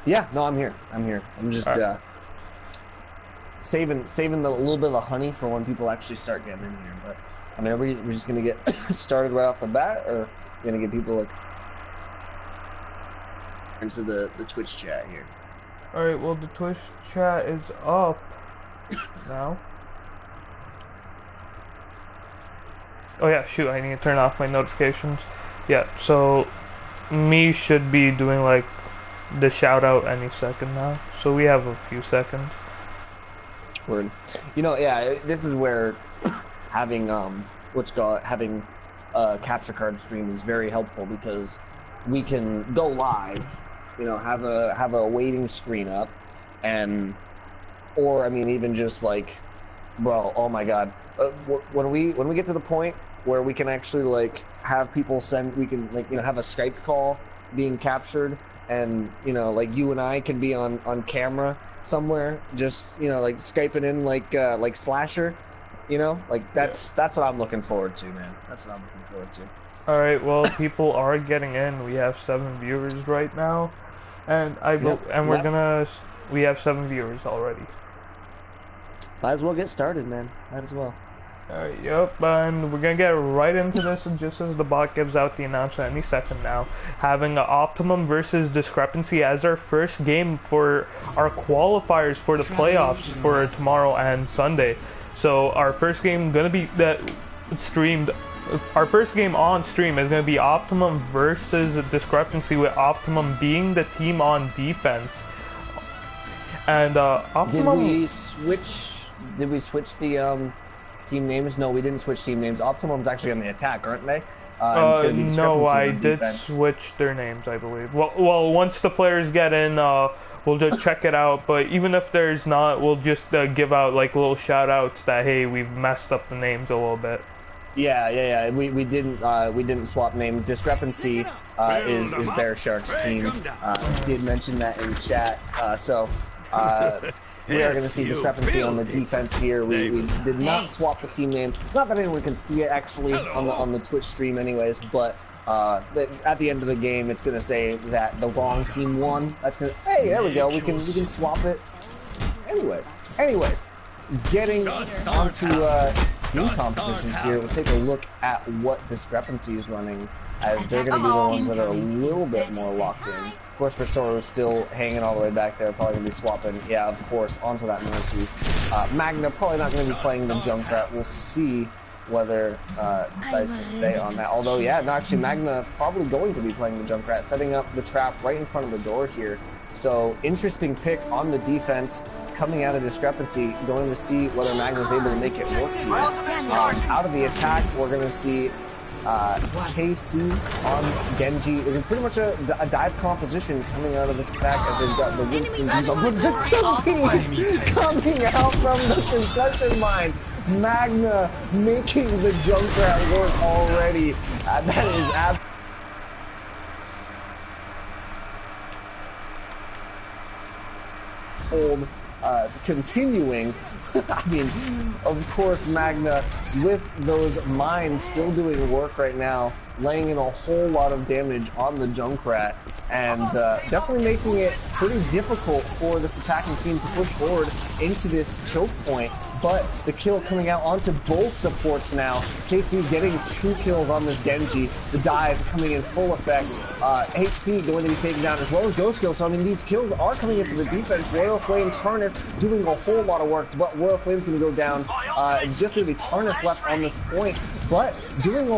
Yeah, no, I'm here. I'm here. I'm just saving the little bit of the honey for when people actually start getting in here. But I mean, we're just gonna get started right off the bat, or we're gonna get people like into the Twitch chat here. All right. Well, the Twitch chat is up now. Oh yeah, shoot! I need to turn off my notifications. Yeah. So me should be doing like the shout out any second now. So we have a few seconds. Word. You know, yeah, this is where having having a capture card stream is very helpful, because we can go live, you know, have a waiting screen up, or I mean, even just like, well, oh my God, when we get to the point where we can actually like have people we can like, you know, have a Skype call being captured, and you know, like you and I can be on camera somewhere, just, you know, like Skyping in like Slasher, you know, like that's what I'm looking forward to, man. That's what I'm looking forward to. All right, well, people are getting in. We have 7 viewers right now, and we have 7 viewers already. Might as well get started, man. Might as well. Alright, yep, and we're gonna get right into this, and just as the bot gives out the announcement any second now, having Optimum versus Discrepancy as our first game for our qualifiers for the playoffs for tomorrow and Sunday. So our first game gonna be our first game on stream is gonna be Optimum versus Discrepancy, with Optimum being the team on defense. And Optimum. Did we switch the team names? No, we didn't switch team names. Optimum's actually on the attack, aren't they? No, I did switch their names, I believe. Well, once the players get in, we'll just check it out. But even if there's not, we'll just give out like little shout outs that, hey, we've messed up the names a little bit. Yeah. We didn't swap names. Discrepancy is Bear Shark's team. Did mention that in chat. We are going to see Discrepancy on the defense here. We did not swap the team name. Not that anyone can see it actually on the Twitch stream anyways, but at the end of the game, it's going to say that the wrong team won. That's going to, hey, there we go. We can swap it. Anyways, getting onto team compositions here, we'll take a look at what Discrepancy is running, as they're going to be the ones that are a little bit more locked in. Of course, Ritsoro is still hanging all the way back there, probably going to be swapping, yeah, of course, onto that Mercy. Magna probably not going to be playing the Junkrat. We'll see whether decides to stay on that. Although, yeah, no, actually, Magna probably going to be playing the Junkrat, setting up the trap right in front of the door here. So, interesting pick on the defense, coming out of Discrepancy, going to see whether Magna's able to make it work here. Out of the attack, we're going to see KC on Genji. It's pretty much a dive composition coming out of this attack, as they've got the Winston Diva with the 2 piece coming out from the concussion mine. Magna making the Junkrat work already. That is absolutely continuing. I mean, of course, Magna with those mines still doing work right now, laying in a whole lot of damage on the Junkrat, and definitely making it pretty difficult for this attacking team to push forward into this choke point. But the kill coming out onto both supports now. KC getting 2 kills on this Genji. The dive coming in full effect. HP going to be taken down, as well as Ghost Kill. So I mean, these kills are coming into the defense. Royal Flame, Tarnus doing a whole lot of work, but Royal Flame's going to go down. It's just going to be Tarnus left on this point, but doing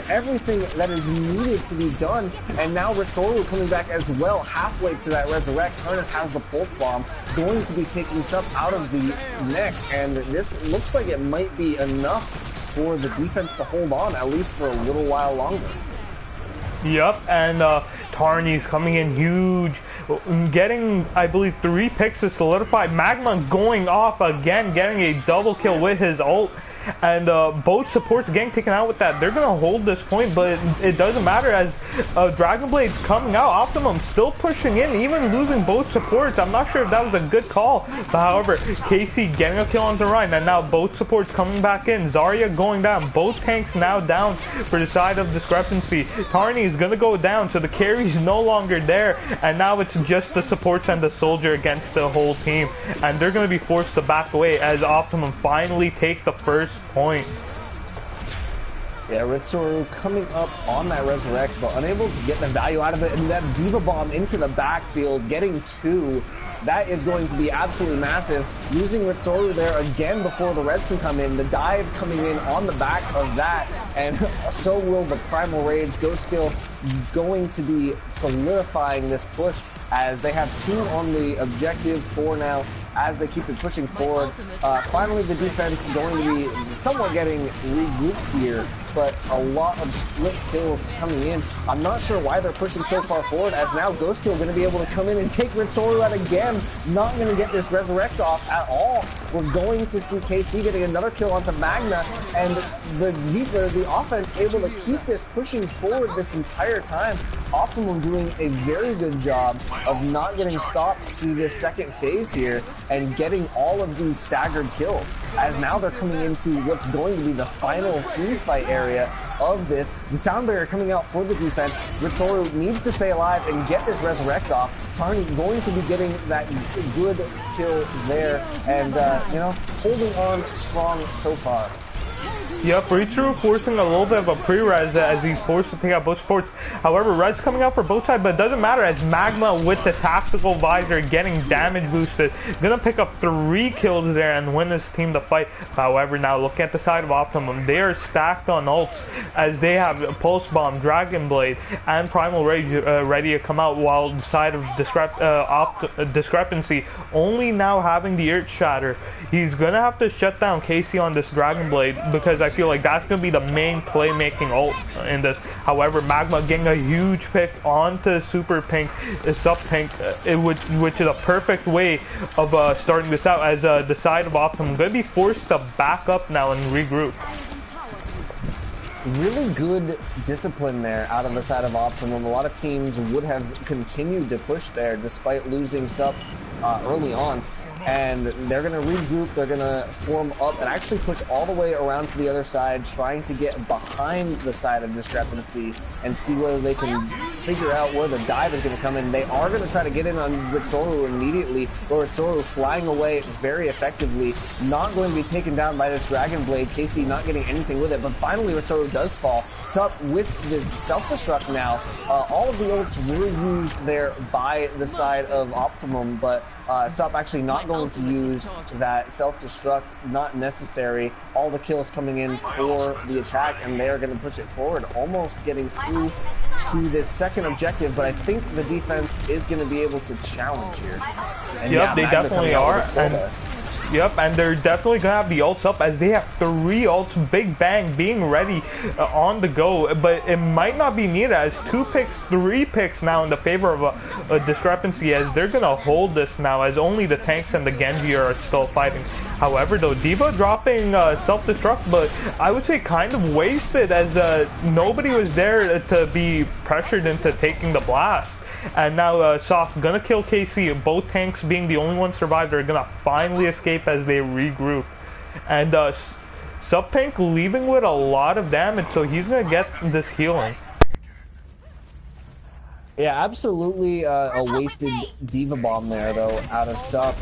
everything that is needed to be done. And now Ritsoro coming back as well, halfway to that resurrect. Tarnus has the pulse bomb, going to be taking stuff out of the neck, and this looks like it might be enough for the defense to hold on, at least for a little while longer. Yep, and Tarny's coming in huge, getting, I believe, 3 picks to solidify. Magma going off again, getting a double kill with his ult. and both supports getting taken out with that. They're gonna hold this point, but it doesn't matter as Dragon Blade's coming out. Optimum still pushing in, even losing both supports. I'm not sure if that was a good call, but however, Casey getting a kill onto Ryan, and now both supports coming back in. Zarya going down, both tanks now down for the side of Discrepancy. Tarny is gonna go down, so the carry's no longer there, and now it's just the supports and the soldier against the whole team, and they're gonna be forced to back away as Optimum finally take the first point. Yeah, Ritsoru coming up on that resurrect, but unable to get the value out of it, and that Diva Bomb into the backfield, getting 2. That is going to be absolutely massive. Losing Ritsoru there again before the res can come in. The dive coming in on the back of that, and so will the Primal Rage. Ghost Kill going to be solidifying this push as they have 2 on the objective for now as they keep it pushing forward. Finally, the defense going to be somewhat getting regrouped here, but a lot of split kills coming in. I'm not sure why they're pushing so far forward, as now Ghost Kill going to be able to come in and take Ritsoru out again. Not going to get this resurrect off at all. We're going to see KC getting another kill onto Magna, and the offense able to keep this pushing forward this entire time. Optimum doing a very good job of not getting stopped through this second phase here and getting all of these staggered kills, as now they're coming into what's going to be the final team fight area of this. The sound barrier coming out for the defense. Ritsoru needs to stay alive and get this resurrect off. Tarny going to be getting that good kill there, and holding on strong so far. Yep, Ritsoru forcing a little bit of a pre-res as he's forced to take out both supports. However, res coming out for both sides, but it doesn't matter as Magma with the tactical visor getting damage boosted. Gonna pick up 3 kills there and win this team the fight. However, now look at the side of Optimum. They are stacked on ults as they have Pulse Bomb, Dragon Blade, and Primal Rage ready to come out, while the side of Discrepancy only now having the Earth Shatter. He's gonna have to shut down Casey on this Dragon Blade because I feel like that's going to be the main playmaking ult in this. However, Magma getting a huge pick onto Super Pink, Sub Pink, which is a perfect way of starting this out, as the side of Optimum going to be forced to back up now and regroup. Really good discipline there out of the side of Optimum. A lot of teams would have continued to push there despite losing Sup early on. And they're going to regroup, they're going to form up and actually push all the way around to the other side, trying to get behind the side of Discrepancy and see whether they can figure out where the dive is going to come in. They are going to try to get in on Ritsoru immediately, but Ritsoru flying away very effectively, not going to be taken down by this Dragon Blade. Casey not getting anything with it, but finally Ritsoru does fall. Sup with the self-destruct now. All of the ults were used there by the side of Optimum, but Sup actually not going to use that self-destruct, not necessary. All the kills coming in for the attack, and they are going to push it forward, almost getting through to this second objective, but I think the defense is going to be able to challenge here. And yep, they definitely are. Yep, and they're definitely going to have the ults up as they have 3 ults, Big Bang being ready on the go, but it might not be needed as 2 picks, 3 picks now in the favor of a Discrepancy, as they're going to hold this now as only the tanks and the Genji are still fighting. However, though, D.Va dropping self-destruct, but I would say kind of wasted as nobody was there to be pressured into taking the blast. And now Soft gonna kill KC, both tanks being the only ones survived. They're gonna finally escape as they regroup. And Sub Pink leaving with a lot of damage, so he's gonna get this healing. Yeah, absolutely a wasted Diva Bomb there, though, out of Sup.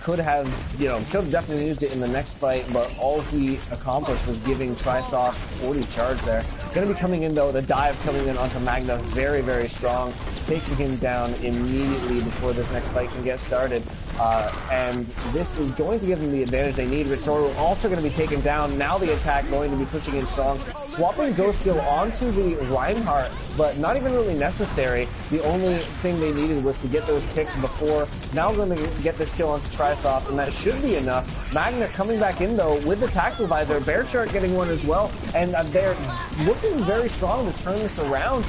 Could have definitely used it in the next fight, but all he accomplished was giving Trisoft 40 charge there. Going to be coming in, though, the dive coming in onto Magna, very, very strong, taking him down immediately before this next fight can get started. And this is going to give them the advantage they need. Ritsoru also going to be taken down. Now the attack going to be pushing in strong. Swapping Ghost Kill onto the Reinhardt, but not even really necessary. The only thing they needed was to get those picks before. Now going to get this kill onto Trisoft, and that should be enough. Magna coming back in, though, with the tactical visor. Bear Shark getting one as well, and they're looking looking very strong to turn this around.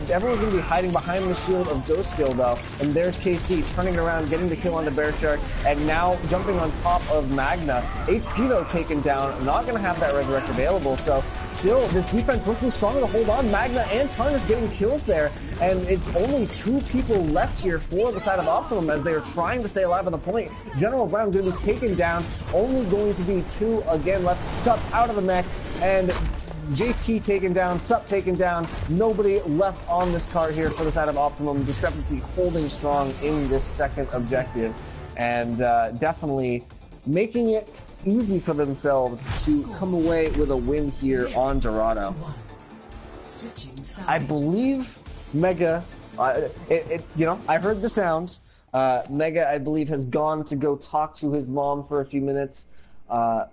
Everyone's going to be hiding behind the shield of Ghost Skill, though. And there's KC turning around, getting the kill on the Bear Shark, and now jumping on top of Magna. HP, though, taken down. Not going to have that Resurrect available. So still, this defense looking strong to hold on. Magna and Tarnish getting kills there. And it's only 2 people left here for the side of Optimum as they are trying to stay alive on the point. General Brown going to be taken down. Only going to be 2 again left. Sup out of the mech. And JT taken down. Sup taken down. Nobody left on this card here for the side of Optimum. Discrepancy holding strong in this second objective. And definitely making it easy for themselves to come away with a win here on Dorado. I believe Mega, you know, I heard the sound. Mega, I believe, has gone to go talk to his mom for a few minutes.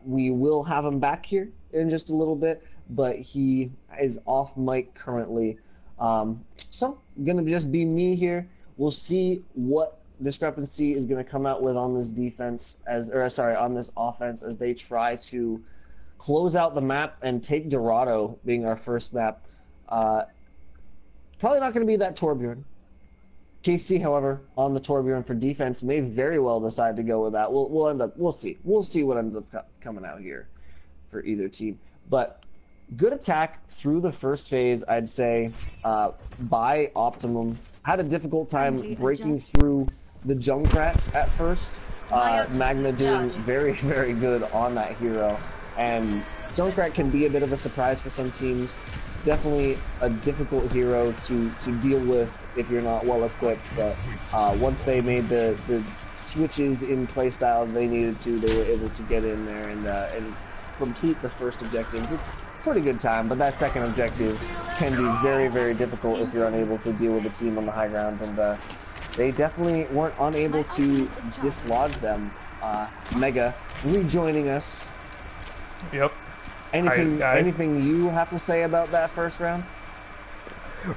We will have him back here in just a little bit, but he is off mic currently. So, gonna just be me here. We'll see what Discrepancy is gonna come out with on this defense, on this offense, as they try to close out the map and take Dorado, being our first map. Probably not going to be that Torbjorn. KC, however, on the Torbjorn for defense may very well decide to go with that. We'll see. We'll see what ends up coming out here for either team. But good attack through the first phase, I'd say, by Optimum. Had a difficult time breaking through the Junkrat at first. Magna doing very, very good on that hero. And Junkrat can be a bit of a surprise for some teams. Definitely a difficult hero to deal with if you're not well equipped, but once they made the switches in playstyle they needed to, they were able to get in there and complete the first objective with pretty good time. But that second objective can be very, very difficult if you're unable to deal with the team on the high ground, and they definitely weren't unable to dislodge them. Mega rejoining us. Yep. Anything you have to say about that first round?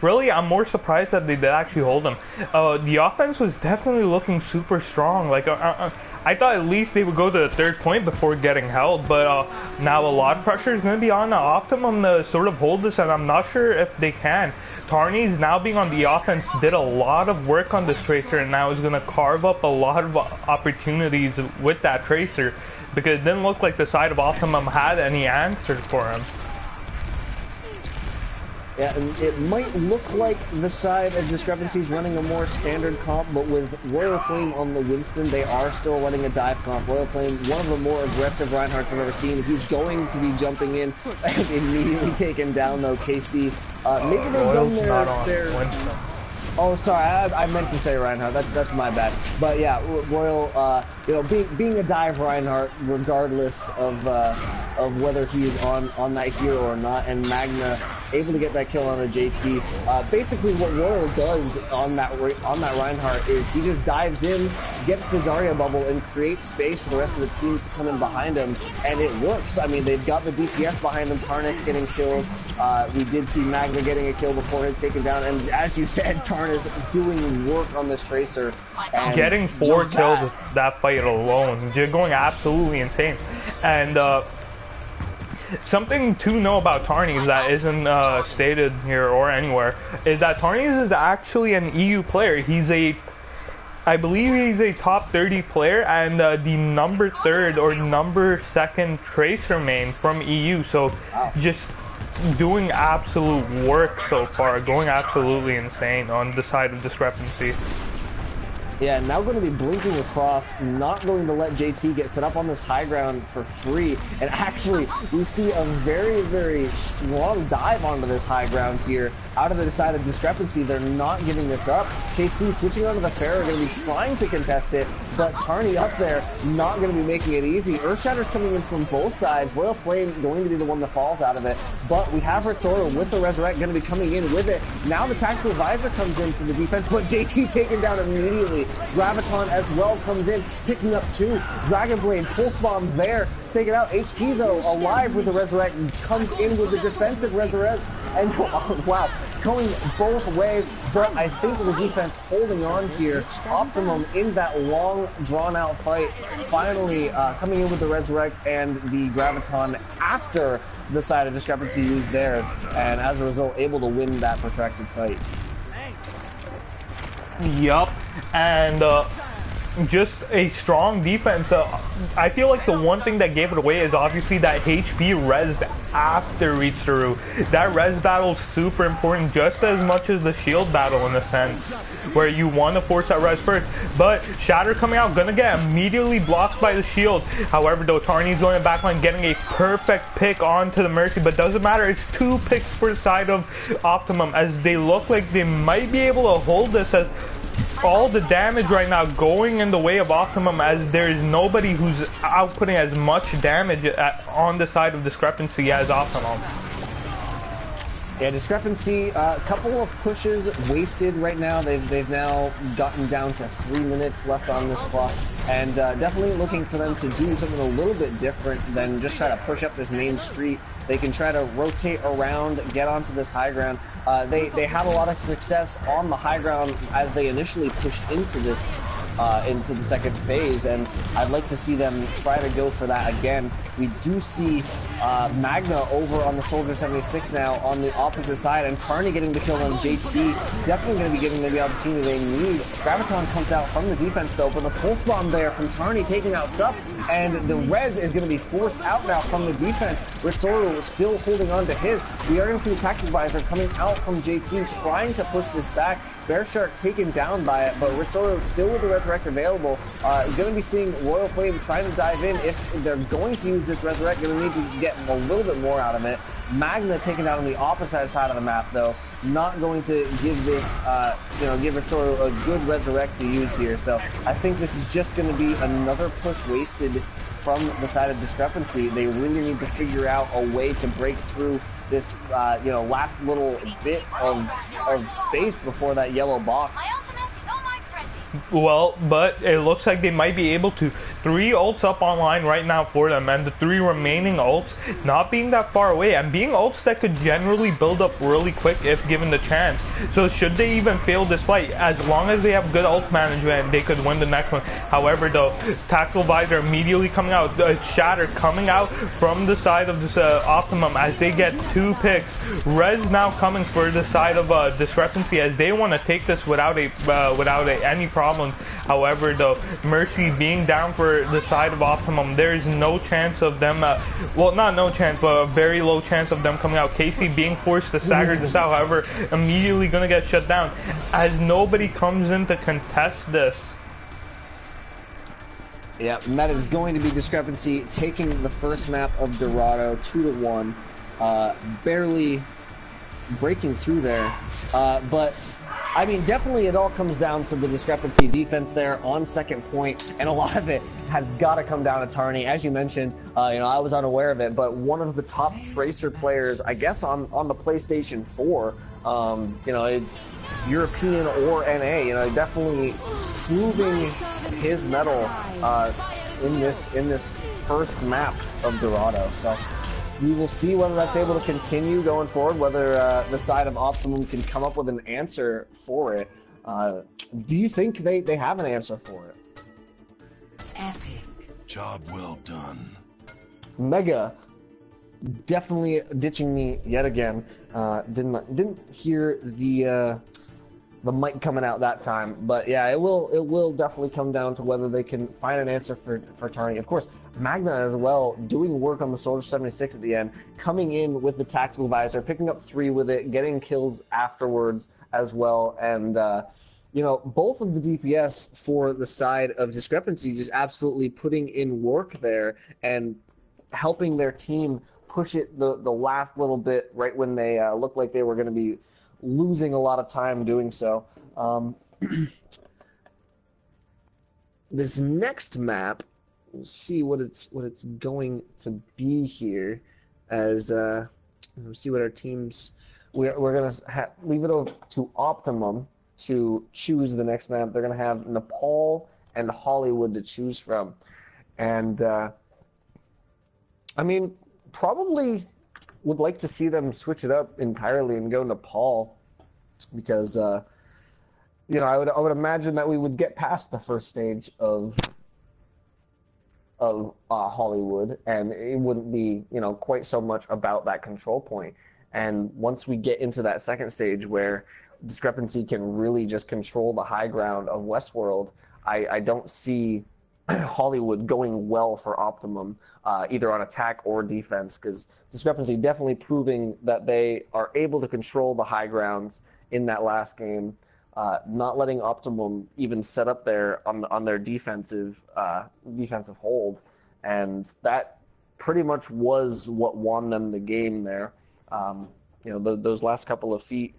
Really, I'm more surprised that they did actually hold them. The offense was definitely looking super strong. Like, I thought at least they would go to the 3rd point before getting held, but now a lot of pressure is going to be on Optimum to sort of hold this, and I'm not sure if they can. Tarnies, now being on the offense, did a lot of work on this Tracer, and now is going to carve up a lot of opportunities with that Tracer, because it didn't look like the side of Optimum had any answers for him. Yeah, and it might look like the side of Discrepancy is running a more standard comp, but with Royal Flame on the Winston, they are still running a dive comp. Royal Flame, one of the more aggressive Reinhardts I've ever seen. He's going to be jumping in and immediately taken down, though. KC, maybe they've done their Oh, sorry, I meant to say Reinhardt. That's my bad. But yeah, Royal, you know, being a dive Reinhardt, regardless of whether he is on that hero or not, and Magna able to get that kill on a JT. Basically, what Royal does on that Reinhardt is he just dives in, gets the Zarya bubble, and creates space for the rest of the team to come in behind him, and it works. I mean, they've got the DPS behind them. Tarnish getting kills. We did see Magna getting a kill before it's taken down, and as you said, Tarnish doing work on this Tracer. And getting 4 kills with that fight alone, you're going absolutely insane. And something to know about Tarnies that isn't stated here or anywhere is that Tarnies is actually an EU player. I believe he's a top 30 player and the number 3rd or number 2nd Tracer main from EU. So just doing absolute work so far, going absolutely insane on the side of Discrepancy. Yeah, now going to be blinking across, not going to let JT get set up on this high ground for free. And actually, we see a very, very strong dive onto this high ground here. Out of the side of Discrepancy, they're not giving this up. KC switching onto the Pharaoh, going to be trying to contest it, but Tarny up there, not going to be making it easy. Earthshatter's coming in from both sides. Royal Flame going to be the one that falls out of it, but we have Ritzora with the Resurrect going to be coming in with it. Now the Tactical Visor comes in for the defense, but JT taken down immediately. Graviton as well comes in, picking up 2. Dragon Blade, Pulse Bomb there, take it out. HP though, alive with the Resurrect, comes in with the defensive Resurrect, and wow, going both ways, but I think the defense holding on here. Optimum in that long, drawn-out fight, finally coming in with the Resurrect and the Graviton after the side of Discrepancy used theirs, and as a result, able to win that protracted fight. Yup, and just a strong defense. I feel like the one thing that gave it away is obviously that HP res after reach through. That res battle is super important, just as much as the shield battle in a sense, where you want to force that res first. But Shatter coming out, gonna get immediately blocked by the shield. However, though, Tarny's going to backline, getting a perfect pick onto the Mercy, but doesn't matter. It's 2 picks per side of Optimum, as they look like they might be able to hold this, as all the damage right now going in the way of Optimum, as there is nobody who's outputting as much damage on the side of Discrepancy as Optimum. Yeah, Discrepancy, a couple of pushes wasted right now. They've now gotten down to 3 minutes left on this clock, and definitely looking for them to do something a little bit different than just try to push up this main street. They can try to rotate around, get onto this high ground. They had a lot of success on the high ground as they initially pushed into this into the second phase, and I'd like to see them try to go for that again. We do see Magna over on the Soldier 76 now on the opposite side, and Tarny getting the kill on JT. Definitely going to be giving them the opportunity they need. Graviton comes out from the defense though, but the Pulse Bomb there from Tarny taking out Sup, and the res is going to be forced out now from the defense. Ritsoru still holding on to his. We are going to see the Tactical Advisor coming out from JT, trying to push this back. Bear Shark taken down by it, but Ritsoru still with the Resurrect available. Going to be seeing Royal Flame trying to dive in. If they're going to use this Resurrect, going to need to get a little bit more out of it. Magna taken down on the opposite side of the map, though. Not going to give this, give Ritsoru a good Resurrect to use here. So I think this is just going to be another push wasted from the side of Discrepancy. They really need to figure out a way to break through this, last little bit of space before that yellow box. Well, but it looks like they might be able to. 3 ults up online right now for them, and the 3 remaining ults not being that far away, and being ults that could generally build up really quick if given the chance. So should they even fail this fight, as long as they have good ult management, they could win the next one. However, though, Tactical Visor immediately coming out, Shatter coming out from the side of this Optimum as they get 2 picks. Res now coming for the side of Discrepancy, as they want to take this without any problems. However, though, Mercy being down for the side of Optimum, there is no chance of them, well, not no chance, but a very low chance of them coming out. Casey being forced to stagger this out, however, immediately gonna get shut down, as nobody comes in to contest this. Yeah, and that is going to be Discrepancy taking the first map of Dorado 2-1, barely breaking through there, but I mean, definitely it all comes down to the Discrepancy defense there on second point, and a lot of it has got to come down to Tarny. As you mentioned, I was unaware of it, but one of the top Tracer players, I guess, on the PlayStation 4, European or NA, definitely proving his mettle in this first map of Dorado. So we will see whether that's able to continue going forward, whether the side of Optimum can come up with an answer for it. Do you think they have an answer for it? Epic. Job well done. Mega definitely ditching me yet again. Didn't hear the mic coming out that time, but yeah, it will definitely come down to whether they can find an answer for Tarny. Of course, Magna as well, doing work on the Soldier 76 at the end, coming in with the Tactical Visor, picking up 3 with it, getting kills afterwards as well, and both of the DPS for the side of Discrepancy just absolutely putting in work there and helping their team push it the last little bit right when they looked like they were going to be losing a lot of time doing so. This next map, we'll see what it's going to be here, as we'll see what our teams. We're gonna leave it over to Optimum to choose the next map. They're going to have Nepal and Hollywood to choose from. And, I mean, probably would like to see them switch it up entirely and go Nepal because, you know, I would imagine that we would get past the first stage of Hollywood, and it wouldn't be, you know, quite so much about that control point. And once we get into that second stage where Discrepancy can really just control the high ground of Westworld, I don't see Hollywood going well for Optimum, either on attack or defense, because Discrepancy definitely proving that they are able to control the high grounds in that last game, not letting Optimum even set up there on their defensive hold, and that pretty much was what won them the game there. You know, those last couple of feet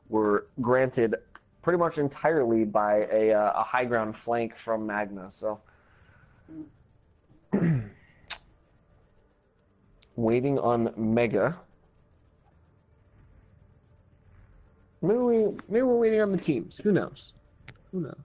were granted pretty much entirely by a high ground flank from Magna. So waiting on Mega. Maybe we're waiting on the teams. Who knows? Who knows?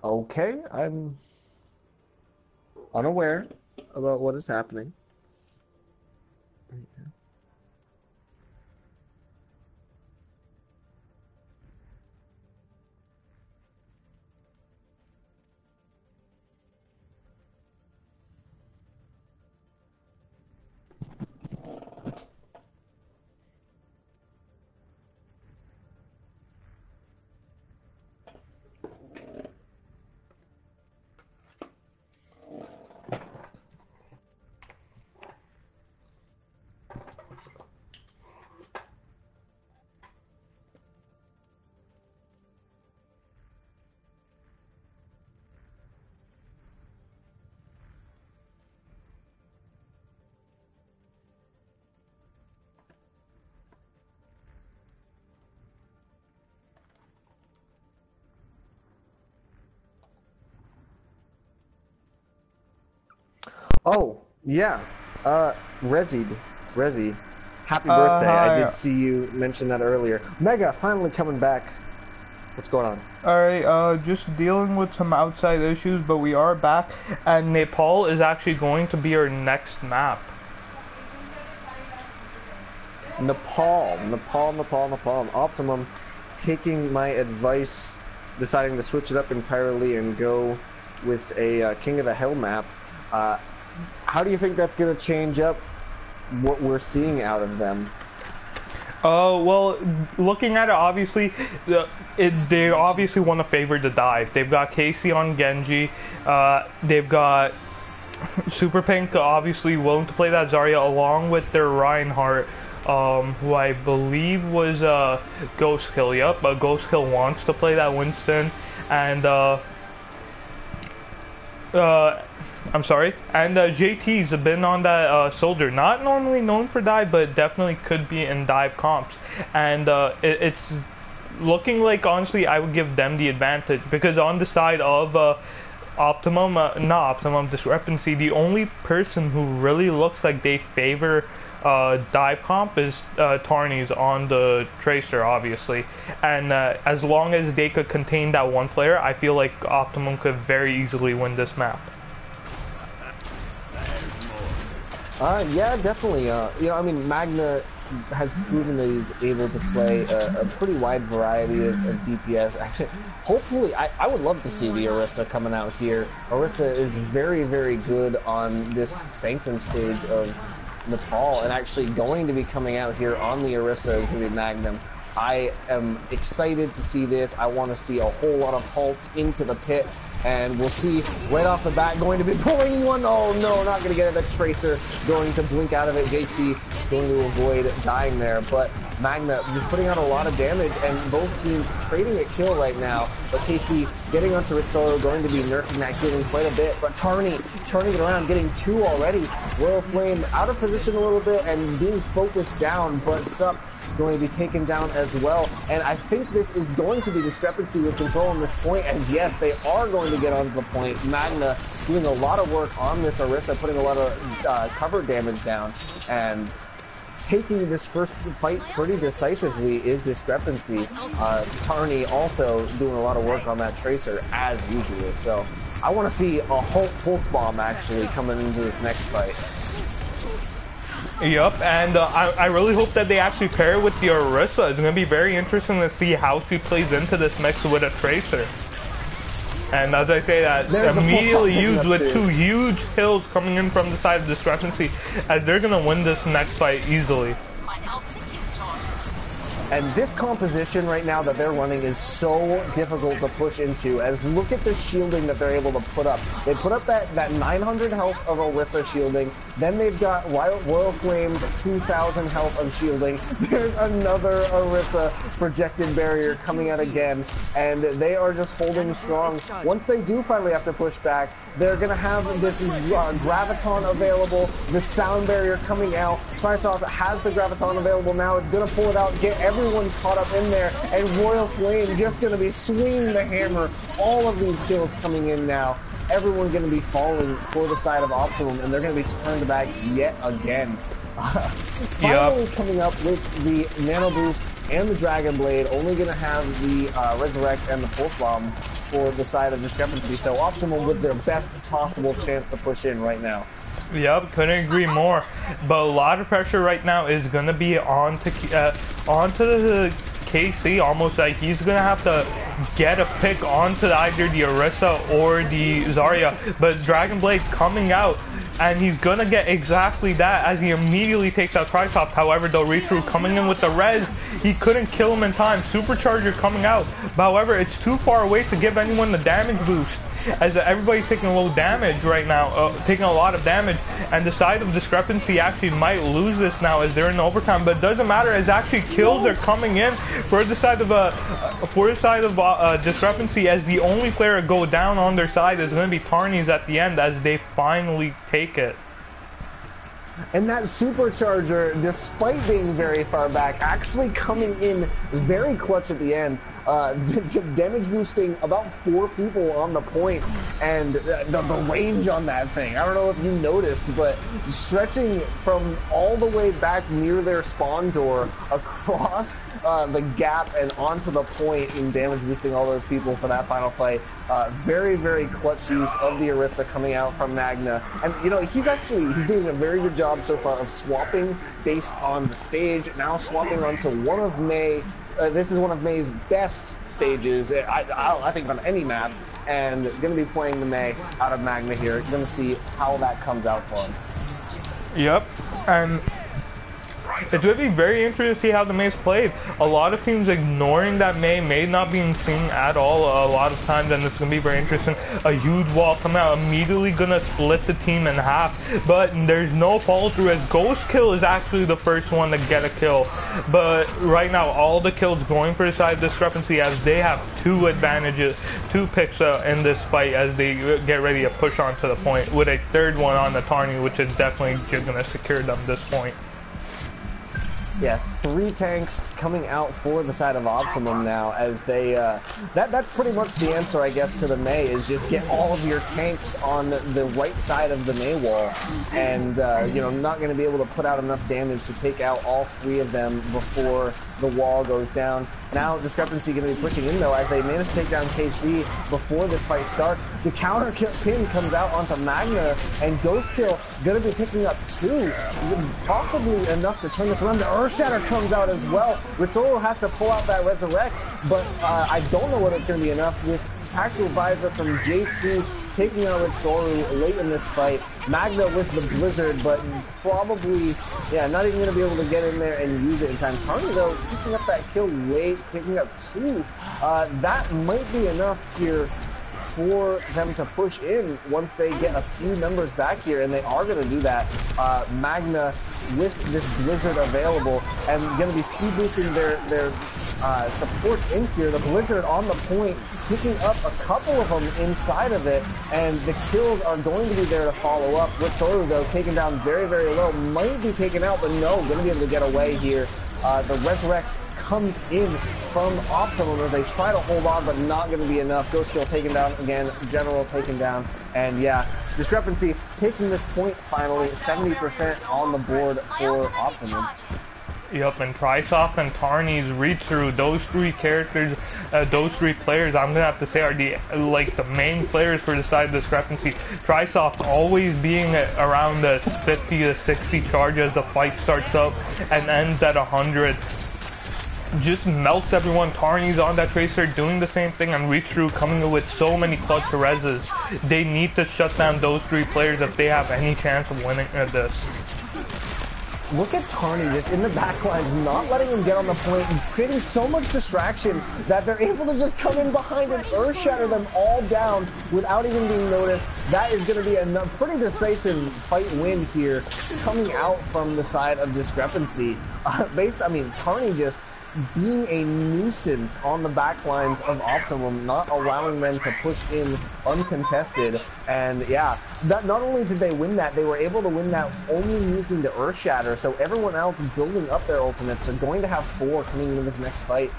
Okay, I'm unaware about what is happening. Oh, yeah. Rezi, happy birthday. Hi. I did see you mention that earlier. Mega, finally coming back. What's going on? Alright, just dealing with some outside issues, but we are back, and Nepal is actually going to be our next map. Nepal. Optimum taking my advice, deciding to switch it up entirely and go with a King of the Hill map. How do you think that's going to change up what we're seeing out of them? Well, looking at it, obviously, they obviously want to favor the dive. They've got Casey on Genji. They've got Super Pink, obviously willing to play that Zarya, along with their Reinhardt, who I believe was Ghost Kill. Yep, Ghost Kill wants to play that Winston, and I'm sorry, and JT's been on that Soldier, not normally known for dive, but definitely could be in dive comps, and it's looking like, honestly, I would give them the advantage, because on the side of Discrepancy, the only person who really looks like they favor dive comp is Tarnies on the Tracer, obviously, and as long as they could contain that one player, I feel like Optimum could very easily win this map. Yeah, definitely. You know, I mean, Magna has proven that he's able to play a pretty wide variety of DPS. Actually, hopefully, I would love to see the Orisa coming out here. Orisa is very, very good on this Sanctum stage of Nepal, and actually going to be coming out here on the Orisa is going to be Magnum. I am excited to see this. I want to see a whole lot of halts into the pit, and we'll see right off the bat going to be pulling one. Oh no, not going to get it. That's Tracer going to blink out of it. JT is going to avoid dying there, but Magna just putting out a lot of damage, and both teams trading a kill right now. But KC getting onto Rizzolo, going to be nerfing that healing quite a bit. But Tarny turning it around, getting 2 already. Royal Flame out of position a little bit and being focused down, but Sup going to be taken down as well. And I think this is going to be Discrepancy with control on this point, as yes, they are going to get onto the point. Magna doing a lot of work on this Orisa, putting a lot of cover damage down, and taking this first fight pretty decisively is Discrepancy. Tarny also doing a lot of work on that Tracer as usual. So I want to see a whole pulse bomb actually coming into this next fight. Yup, and I really hope that they actually pair with the Orisa. It's going to be very interesting to see how she plays into this mix with a Tracer. And as I say that, immediately used with 2 huge kills coming in from the side of Discrepancy, as they're going to win this next fight easily. And this composition right now that they're running is so difficult to push into, as look at the shielding that they're able to put up. They put up that 900 health of Orisa shielding, then they've got Royal Flame's 2000 health of shielding. There's another Orisa projected barrier coming out again, and they are just holding strong. Once they do finally have to push back, they're going to have this Graviton available, the sound barrier coming out. Trisoft has the Graviton available now. It's going to pull it out, get everyone caught up in there, and Royal Flame just going to be swinging the hammer. All of these kills coming in now. Everyone going to be falling for the side of Optimum, and they're going to be turned back yet again. Finally coming up with the Nano Boost and the Dragon Blade, only going to have the Resurrect and the Pulse Bomb for the side of Discrepancy. So Optimum with their best possible chance to push in right now. Yep, couldn't agree more. But a lot of pressure right now is going to be onto the KC, almost like he's going to have to get a pick onto either the Orisa or the Zarya. But Dragon Blade coming out, and he's going to get exactly that as he immediately takes out Trisoft. However, though, Retrue coming in with the res, he couldn't kill him in time. Supercharger coming out. But however, it's too far away to give anyone the damage boost, as everybody's taking low damage right now, taking a lot of damage, and the side of Discrepancy actually might lose this now as they're in overtime. But it doesn't matter, as actually kills are coming in for the side of Discrepancy, as the only player to go down on their side is going to be Tarny's at the end, as they finally take it. And that Supercharger, despite being very far back, actually coming in very clutch at the end, damage boosting about 4 people on the point, and the range on that thing. I don't know if you noticed, but stretching from all the way back near their spawn door across the gap and onto the point, and damage boosting all those people for that final fight. Very, very clutch use of the Orisa coming out from Magna. And, you know, he's doing a very good job so far of swapping based on the stage, now swapping onto one of May. This is one of May's best stages, I think, on any map, and going to be playing the May out of Magna here. Going to see how that comes out for him. Yep, and it's going to be very interesting to see how the May's played. A lot of teams ignoring that May not being seen at all a lot of times, and it's going to be very interesting. A huge wall coming out, immediately going to split the team in half, but there's no follow through, as Ghost Kill is actually the first one to get a kill. But right now, all the kills going for the side of Discrepancy, as they have 2 advantages, 2 picks in this fight as they get ready to push on to the point, with a 3rd one on the Tarny, which is definitely just going to secure them this point. Yeah, 3 tanks coming out for the side of Optimum now, as they, that's pretty much the answer, I guess, to the May, is just get all of your tanks on the right side of the May wall, and, you know, not going to be able to put out enough damage to take out all 3 of them before the wall goes down. Now Discrepancy going to be pushing in, though, as they manage to take down KC before this fight starts. The counter pin comes out onto Magna, and Ghost Kill going to be picking up 2, possibly enough to turn this around. The Earth Shatter comes out as well. Rizzolo has to pull out that Resurrect, but I don't know whether it's going to be enough. This actual visor from JT taking out Soru late in this fight. Magna with the Blizzard, but probably, yeah, not even going to be able to get in there and use it in time. Tarny, though, picking up that kill late, taking up 2. That might be enough here for them to push in once they get a few members back here, and they are going to do that. Magna with this Blizzard available and going to be speed boosting their support in here. The Blizzard on the point, picking up a couple of them inside of it, and the kills are going to be there to follow up. With Toru, though, taken down very, very low, might be taken out, but no, going to be able to get away here. The Resurrect comes in from Optimum as they try to hold on, but not going to be enough. Ghost Kill taken down again, General taken down, and yeah, Discrepancy taking this point finally, 70% on the board for Optimum. Yep, and Trisoft and Tarny's read-through, those 3 characters, those 3 players, I'm gonna have to say are the main players for the side of Discrepancy. Trisoft always being around the 50 to 60 charge as the fight starts up and ends at 100. Just melts everyone. Tarny's on that Tracer doing the same thing, and read-through coming in with so many clutch reses. They need to shut down those 3 players if they have any chance of winning this. Look at Tarny just in the backlines, not letting him get on the point, and creating so much distraction that they're able to just come in behind and earth shatter them all down without even being noticed. That is going to be a pretty decisive fight win here, coming out from the side of Discrepancy. Tarny just being a nuisance on the backlines of Optimum, not allowing them to push in uncontested. And yeah, that not only did they win that, they were able to win that only using the Earth Shatter. So everyone else building up their ultimates are going to have 4 coming into this next fight.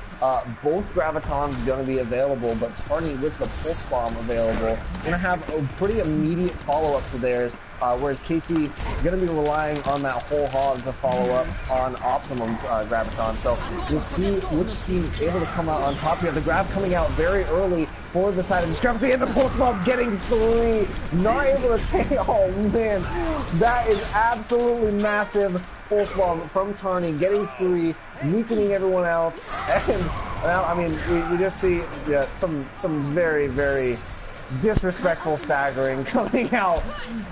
Both Gravitons going to be available, but Tarny with the Pulse Bomb available, going to have a pretty immediate follow-up to theirs. Whereas Casey going to be relying on that whole hog to follow up on Optimum's Graviton. So we'll see which team is able to come out on top here. The grab coming out very early for the side of Discrepancy, and the Pulse Bomb getting 3. Not able to take, oh man, that is absolutely massive. Pulse Bomb from Tarny, getting 3, weakening everyone else. And, well, I mean, we just see some very, very disrespectful staggering coming out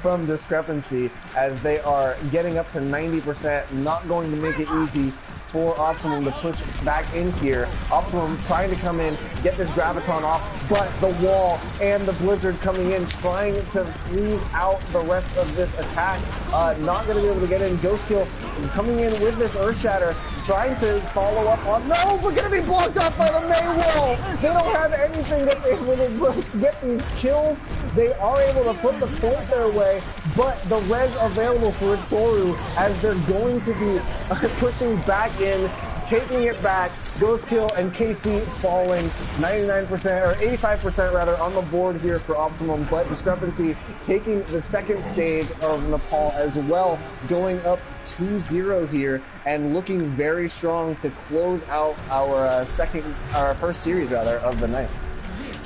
from Discrepancy as they are getting up to 90%, not going to make it easy for Optimum to push back in here. Optimum trying to come in, get this Graviton off, but the wall and the Blizzard coming in, trying to freeze out the rest of this attack. Not going to be able to get in. Ghost Kill coming in with this Earth Shatter, trying to follow up on, no, we're going to be blocked up by the May wall. They don't have anything that's able to get these kills. They are able to put the point their way, but the res available for Soru as they're going to be pushing back in, taking it back. Ghost Kill and KC falling 99% or 85% rather on the board here for Optimum, but Discrepancy taking the second stage of Nepal as well, going up 2-0 here and looking very strong to close out our first series rather of the night.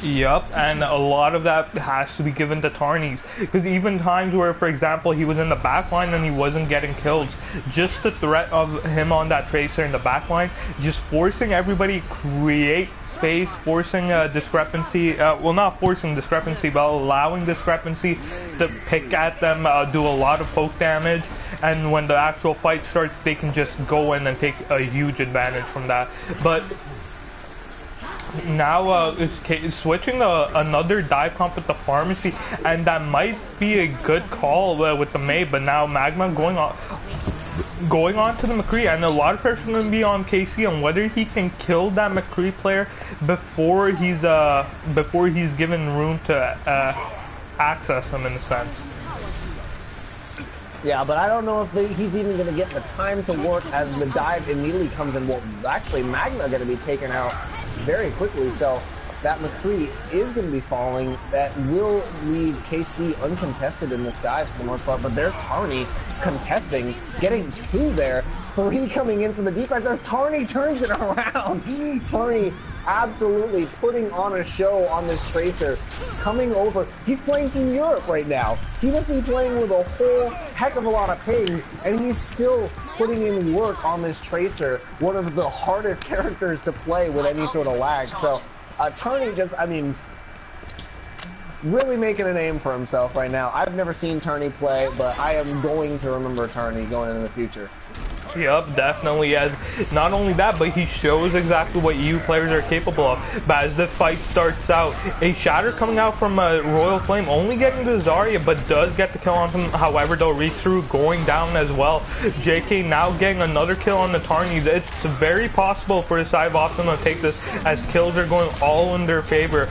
Yup, and a lot of that has to be given to Tarny's, because even times where, for example, he was in the backline and he wasn't getting kills, just the threat of him on that Tracer in the backline, just forcing everybody create space, forcing Discrepancy, well, not forcing Discrepancy, but allowing Discrepancy to pick at them, do a lot of poke damage, and when the actual fight starts, they can just go in and take a huge advantage from that. But now switching to another dive comp with the Pharmacy, and that might be a good call with the May, but now Magma going on to the McCree, and a lot of pressure is going to be on KC on whether he can kill that McCree player before he's given room to access him in a sense. Yeah, but I don't know if he's even going to get the time to work as the dive immediately comes in. Well, actually, Magna going to be taken out very quickly, so that McCree is going to be falling. That will leave KC uncontested in the skies for the most part, but there's Tarny contesting, getting 2 there, 3 coming in from the defense as Tarny turns it around. Tarny absolutely putting on a show on this Tracer, coming over. He's playing from Europe right now. He must be playing with a whole heck of a lot of ping, and he's still putting in work on this Tracer, one of the hardest characters to play with any sort of lag. So Tarny just, I mean, really making a name for himself right now. I've never seen Turney play, but I am going to remember Turney going into the future. Yep, definitely. As not only that, but he shows exactly what EU players are capable of. But as the fight starts out, a Shatter coming out from a Royal Flame, only getting the Zarya, but does get the kill on him. However, they'll reach through, going down as well. JK now getting another kill on the Tarnies. It's very possible for the side of Optimum to take this, as kills are going all in their favor.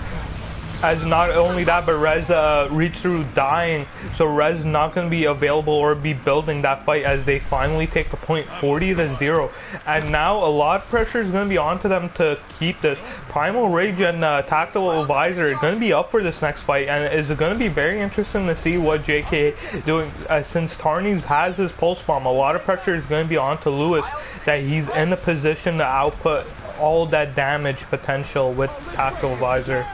As not only that, but Rez reached through dying, so Rez not going to be available or be building that fight as they finally take the point 40-0. And now a lot of pressure is going to be onto them to keep this. Primal Rage and Tactical Visor are going to be up for this next fight, and it's going to be very interesting to see what JK is doing. Since Tarnies has his Pulse Bomb, a lot of pressure is going to be onto Lewis, that he's in a position to output all that damage potential with Tactical Visor.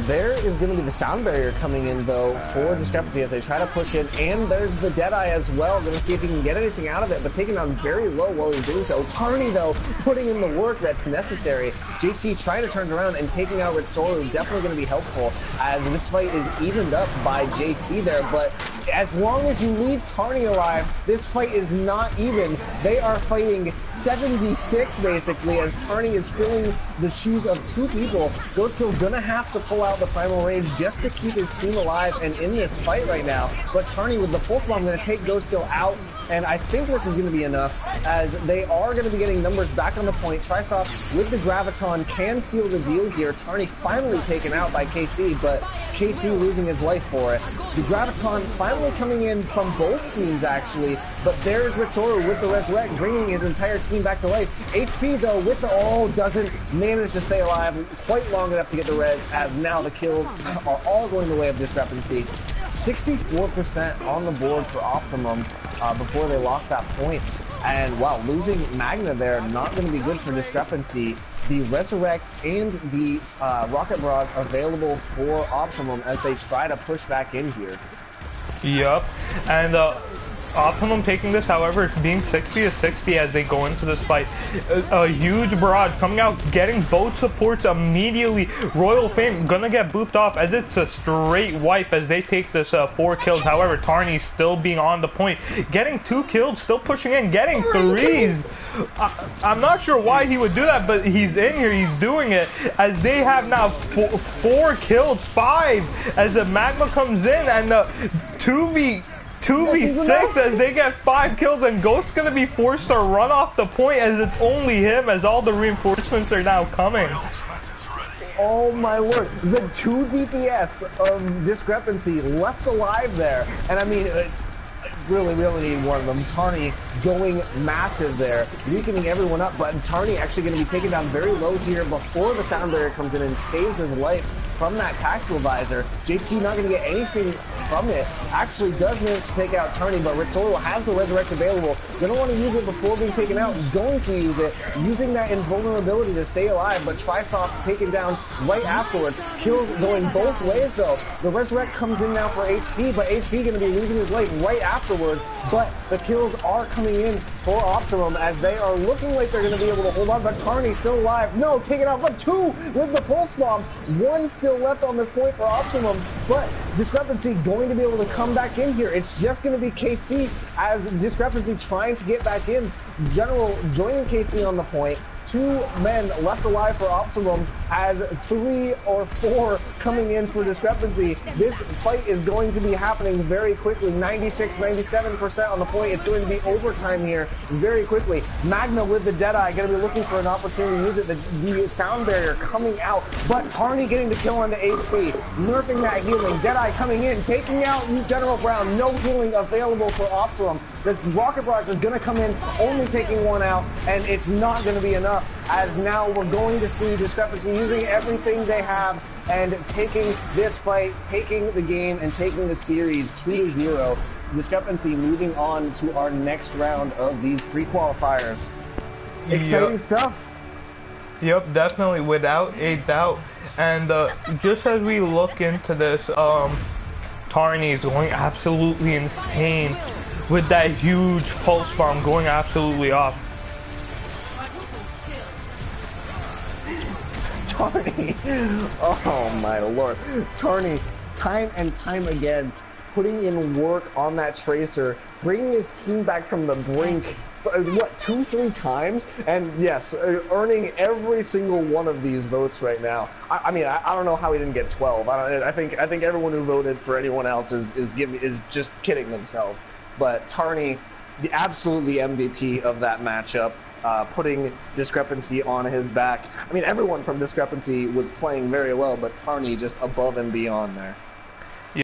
There is going to be the sound barrier coming in, though, for Discrepancy as they try to push in, and there's the Deadeye as well. Going to see if he can get anything out of it, but taking down very low while he's doing so. Tarney, though, putting in the work that's necessary. JT trying to turn it around and taking out Ritsoru is definitely going to be helpful, as this fight is evened up by JT there, but as long as you leave Tarney alive, this fight is not even. They are fighting 76 basically, as Tarney is filling the shoes of two people. Ghostkill gonna have to pull out the Primal Rage just to keep his team alive and in this fight right now. But Tarney with the Pulse Bomb gonna take Ghostkill out, and I think this is gonna be enough, as they are gonna be getting numbers back on the point. Trisoft with the Graviton can seal the deal here. Tarney finally taken out by KC, but KC losing his life for it. The Graviton finally coming in from both teams actually, but there's Ritsoru with the Resurrect, bringing his entire team back to life. HP though with the doesn't manage to stay alive quite long enough to get the res, as now the kills are all going the way of Discrepancy. 64% on the board for Optimum before they lost that point. And wow, losing Magna there, not going to be good for Discrepancy. The Resurrect and the Rocket Barrage available for Optimum as they try to push back in here. Yup, and Optimum taking this, however, it's being 60-60 as they go into this fight. A huge barrage coming out, getting both supports immediately. Royal Fame gonna get booped off as it's a straight wipe as they take this 4 kills. However, Tarney still being on the point, getting 2 kills, still pushing in, getting 3s. I'm not sure why he would do that, but he's in here, he's doing it, as they have now 4 kills, 5, as the Magma comes in, and 2v6 as they get 5 kills, and Ghost's gonna be forced to run off the point as it's only him, as all the reinforcements are now coming. Oh my word, the 2 DPS of Discrepancy left alive there, and I mean, really, we only need one of them. Tarney going massive there, weakening everyone up, but Tarney actually going to be taken down very low here before the sound barrier comes in and saves his life from that Tactical Visor. JT not going to get anything from it. Actually does manage to take out Tarney, but Ritsoru has the Resurrect available. Gonna want to use it before being taken out. Going to use it, using that invulnerability to stay alive, but Trisoft taken down right afterwards. Kills going both ways though. The Resurrect comes in now for HP, but HP going to be losing his life right afterwards. But the kills are coming in for Optimum as they are looking like they're going to be able to hold on, but Tarney's still alive. No, taken out, but 2 with the Pulse Bomb. 1 still left on this point for Optimum, but Discrepancy going to be able to come back in here. It's just going to be KC as Discrepancy trying to get back in. General joining KC on the point. 2 men left alive for Optimum as 3 or 4 coming in for Discrepancy. This fight is going to be happening very quickly. 96, 97% on the point. It's going to be overtime here very quickly. Magna with the Deadeye going to be looking for an opportunity to use it. The sound barrier coming out, but Tarney getting the kill on the HP, nerfing that healing. Deadeye coming in, taking out General Brown. No healing available for Optimum. The Rocket Barrage is going to come in, only taking 1 out, and it's not going to be enough, as now we're going to see Discrepancy using everything they have and taking this fight, taking the game, and taking the series 2-0. Discrepancy moving on to our next round of these pre-qualifiers. Exciting stuff. Yep, definitely, without a doubt. And just as we look into this, Tarney is going absolutely insane with that huge Pulse Bomb going absolutely off. Tarney, oh my lord. Tarney, time and time again, putting in work on that Tracer, bringing his team back from the brink, what, 2-3 times? And yes, earning every single one of these votes right now. I mean, I don't know how he didn't get 12. I think everyone who voted for anyone else is just kidding themselves. But Tarney, absolutely MVP of that matchup. Putting Discrepancy on his back. I mean, everyone from Discrepancy was playing very well, but Tarney just above and beyond there.